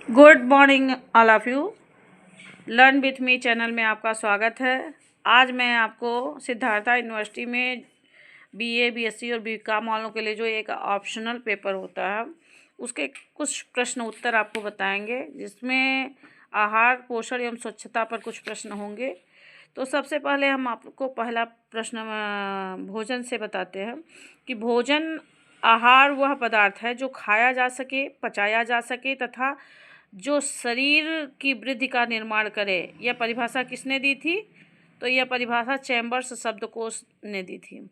Good morning all of you. Learn with me channel में आपका स्वागत है। आज मैं आपको सिद्धार्था यूनिवर्सिटी में बीए, बीएससी और बीकॉम वालों के लिए जो एक ऑप्शनल पेपर होता है उसके कुछ प्रश्न उत्तर आपको बताएंगे, जिसमें आहार, पोषण एवं स्वच्छता पर कुछ प्रश्न होंगे। तो सबसे पहले हम आपको पहला प्रश्न भोजन से बताते हैं कि भोजन आहार वह पदार्थ है जो खाया जा सके, पचाया जा सके तथा जो शरीर की वृद्धि का निर्माण करे। यह परिभाषा किसने दी थी? तो यह परिभाषा चैम्बर्स शब्दकोश ने दी थी।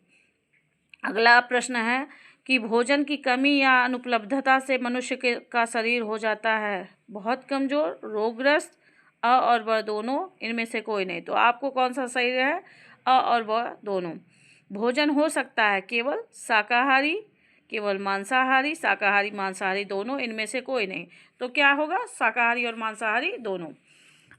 अगला प्रश्न है कि भोजन की कमी या अनुपलब्धता से मनुष्य का शरीर हो जाता है बहुत कमज़ोर, रोगग्रस्त, अ और व दोनों, इनमें से कोई नहीं। तो आपको कौन सा सही है? अ और व दोनों। भोजन हो सकता है केवल शाकाहारी, केवल मांसाहारी, शाकाहारी मांसाहारी दोनों, इनमें से कोई नहीं। तो क्या होगा? शाकाहारी और मांसाहारी दोनों।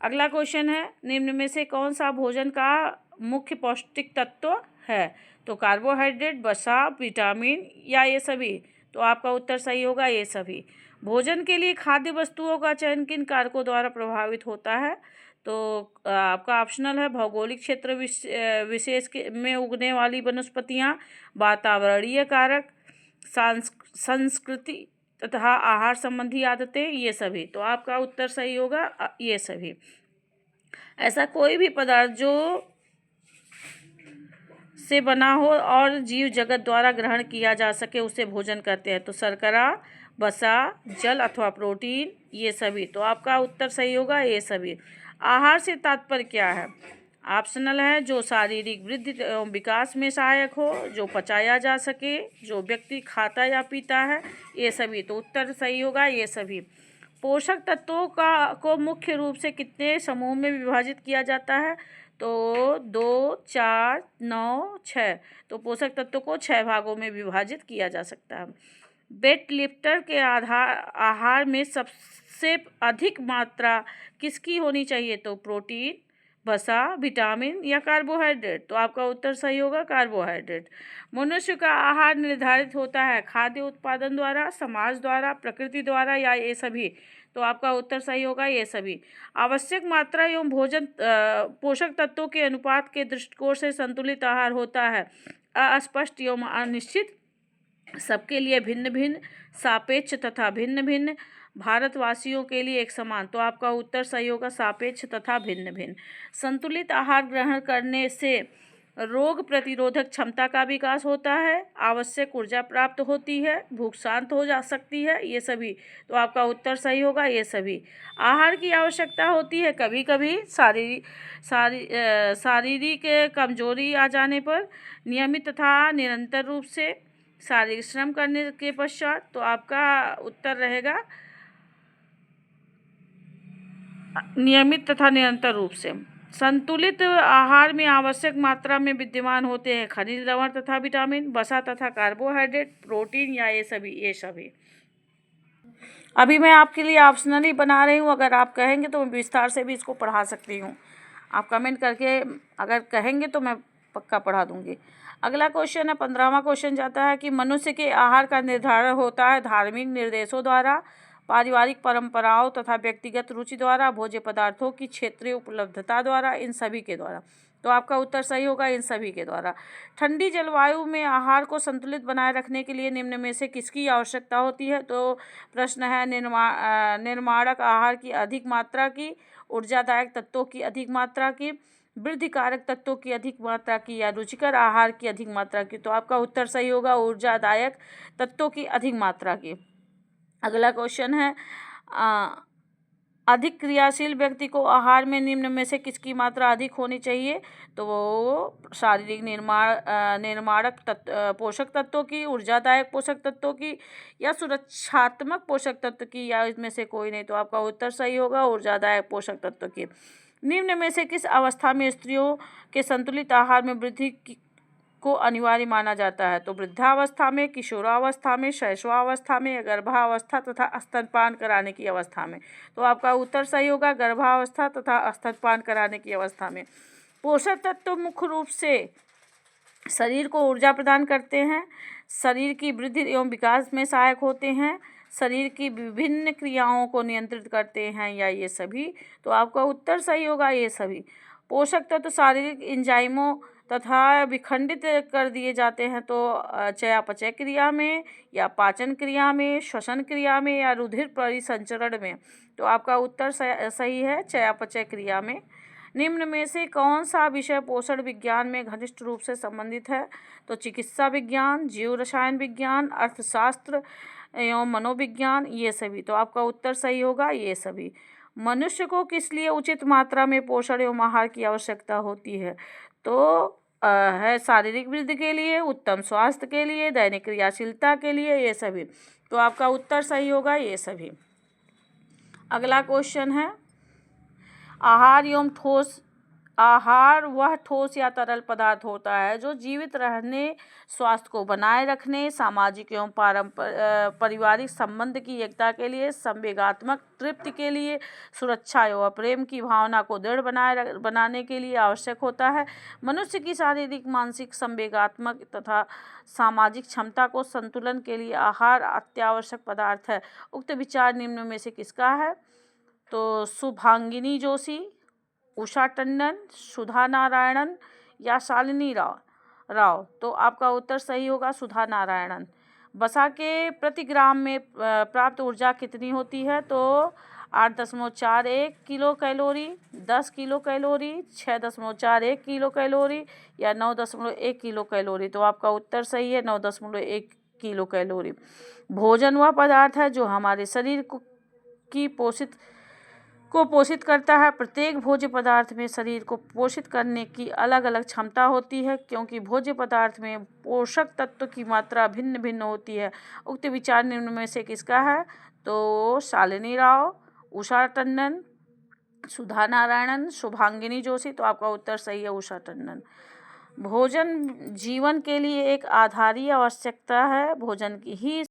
अगला क्वेश्चन है, निम्न में से कौन सा भोजन का मुख्य पौष्टिक तत्व है? तो कार्बोहाइड्रेट, वसा, विटामिन या ये सभी? तो आपका उत्तर सही होगा ये सभी। भोजन के लिए खाद्य वस्तुओं का चयन किन कारकों द्वारा प्रभावित होता है? तो आपका ऑप्शनल है भौगोलिक क्षेत्र विशेष में उगने वाली वनस्पतियाँ, वातावरणीय कारक, संस्कृति तथा आहार संबंधी आदतें, ये सभी। तो आपका उत्तर सही होगा ये सभी। ऐसा कोई भी पदार्थ जो से बना हो और जीव जगत द्वारा ग्रहण किया जा सके उसे भोजन कहते हैं। तो शर्करा, वसा, जल अथवा प्रोटीन, ये सभी। तो आपका उत्तर सही होगा ये सभी। आहार से तात्पर्य क्या है? ऑप्शनल है जो शारीरिक वृद्धि एवं विकास में सहायक हो, जो पचाया जा सके, जो व्यक्ति खाता या पीता है, ये सभी। तो उत्तर सही होगा ये सभी। पोषक तत्वों को मुख्य रूप से कितने समूह में विभाजित किया जाता है? तो 2, 4, 9, 6। तो पोषक तत्वों को 6 भागों में विभाजित किया जा सकता है। वेट लिफ्टर के आहार में सबसे अधिक मात्रा किसकी होनी चाहिए? तो प्रोटीन, वसा, विटामिन या कार्बोहाइड्रेट? तो आपका उत्तर सही होगा कार्बोहाइड्रेट। मनुष्य का आहार निर्धारित होता है खाद्य उत्पादन द्वारा, समाज द्वारा, प्रकृति द्वारा या ये सभी? तो आपका उत्तर सही होगा ये सभी। आवश्यक मात्रा एवं भोजन पोषक तत्वों के अनुपात के दृष्टिकोण से संतुलित आहार होता है अस्पष्ट एवं अनिश्चित, सबके लिए भिन्न भिन्न, सापेक्ष तथा भिन्न भिन्न, भारतवासियों के लिए एक समान। तो आपका उत्तर सही होगा सापेक्ष तथा भिन्न भिन्न। संतुलित आहार ग्रहण करने से रोग प्रतिरोधक क्षमता का विकास होता है, आवश्यक ऊर्जा प्राप्त होती है, भूख शांत हो जा सकती है, ये सभी। तो आपका उत्तर सही होगा ये सभी। आहार की आवश्यकता होती है कभी कभी शारीरिक कमजोरी आ जाने पर, नियमित तथा निरंतर रूप से शारीरिक श्रम करने के पश्चात। तो आपका उत्तर रहेगा नियमित तथा निरंतर रूप से। संतुलित आहार में आवश्यक मात्रा में विद्यमान होते हैं खनिज, लवण तथा विटामिन, वसा तथा कार्बोहाइड्रेट, प्रोटीन या ये सभी। अभी मैं आपके लिए ऑप्शनली बना रही हूँ, अगर आप कहेंगे तो मैं विस्तार से भी इसको पढ़ा सकती हूँ। आप कमेंट करके अगर कहेंगे तो मैं पक्का पढ़ा दूँगी। अगला क्वेश्चन है, 15वां क्वेश्चन जाता है कि मनुष्य के आहार का निर्धारण होता है धार्मिक निर्देशों द्वारा, पारिवारिक परंपराओं तथा व्यक्तिगत रुचि द्वारा, भोज्य पदार्थों की क्षेत्रीय उपलब्धता द्वारा, इन सभी के द्वारा। तो आपका उत्तर सही होगा इन सभी के द्वारा। ठंडी जलवायु में आहार को संतुलित बनाए रखने के लिए निम्न में से किसकी आवश्यकता होती है? तो प्रश्न है निर्माणक आहार की अधिक मात्रा की, ऊर्जादायक तत्वों की अधिक मात्रा की, वृद्धिकारक तत्वों की अधिक मात्रा की या रुचिकर आहार की अधिक मात्रा की? तो आपका उत्तर सही होगा ऊर्जादायक तत्वों की अधिक मात्रा की। अगला क्वेश्चन है, अधिक क्रियाशील व्यक्ति को आहार में निम्न में से किसकी मात्रा अधिक होनी चाहिए? तो वो शारीरिक निर्माणक पोषक तत्वों की, ऊर्जादायक पोषक तत्वों की या सुरक्षात्मक पोषक तत्व की, या इसमें से कोई नहीं? तो आपका उत्तर सही होगा ऊर्जादायक पोषक तत्व की। निम्न में से किस अवस्था में स्त्रियों के संतुलित आहार में वृद्धि को अनिवार्य माना जाता है? तो वृद्धावस्था में, किशोरावस्था में, शैशवावस्था में, गर्भावस्था तथा स्तनपान कराने की अवस्था में? तो आपका उत्तर सही होगा गर्भावस्था तथा स्तनपान कराने की अवस्था में। पोषक तत्व मुख्य रूप से शरीर को ऊर्जा प्रदान करते हैं, शरीर की वृद्धि एवं विकास में सहायक होते हैं, शरीर की विभिन्न क्रियाओं को नियंत्रित करते हैं, या ये सभी? तो आपका उत्तर सही होगा ये सभी। पोषक तत्व शारीरिक एंजाइमों तथा विखंडित कर दिए जाते हैं, तो चयापचय क्रिया में, या पाचन क्रिया में, श्वसन क्रिया में, या रुधिर परिसंचरण में? तो आपका उत्तर सही है, चयापचय क्रिया में। निम्न में से कौन सा विषय पोषण विज्ञान में घनिष्ठ रूप से संबंधित है? तो चिकित्सा विज्ञान, जीव रसायन विज्ञान, अर्थशास्त्र एवं मनोविज्ञान, ये सभी। तो आपका उत्तर सही होगा ये सभी। मनुष्य को किस लिए उचित मात्रा में पोषण एवं आहार की आवश्यकता होती है? तो है शारीरिक वृद्धि के लिए, उत्तम स्वास्थ्य के लिए, दैनिक क्रियाशीलता के लिए, ये सभी। तो आपका उत्तर सही होगा ये सभी। अगला क्वेश्चन है, आहार वह ठोस या तरल पदार्थ होता है जो जीवित रहने, स्वास्थ्य को बनाए रखने, सामाजिक एवं पारिवारिक संबंध की एकता के लिए, संवेगात्मक तृप्ति के लिए, सुरक्षा एवं प्रेम की भावना को दृढ़ बनाने के लिए आवश्यक होता है। मनुष्य की शारीरिक, मानसिक, संवेगात्मक तथा सामाजिक क्षमता को संतुलन के लिए आहार अत्यावश्यक पदार्थ है। उक्त विचार निम्न में से किसका है? तो शुभांगिनी जोशी, उषा टंडन, सुधा नारायणन, या शालिनी राव? तो आपका उत्तर सही होगा सुधा नारायणन। वसा के प्रति ग्राम में प्राप्त ऊर्जा कितनी होती है? तो 8.41 kilo calorie, 10 kilo calorie, 6.41 kilo calorie, या 9.1 किलो कैलोरी? तो आपका उत्तर सही है 9.1 किलो कैलोरी। भोजन वह पदार्थ है जो हमारे शरीर को पोषित करता है। प्रत्येक भोज्य पदार्थ में शरीर को पोषित करने की अलग अलग क्षमता होती है, क्योंकि भोज्य पदार्थ में पोषक तत्व की मात्रा भिन्न भिन्न होती है। उक्त विचार निम्न में से किसका है? तो शालिनी राव, उषा टंडन, सुधा नारायणन, शुभांगिनी जोशी? तो आपका उत्तर सही है उषा टंडन। भोजन जीवन के लिए एक आधारी आवश्यकता है। भोजन की ही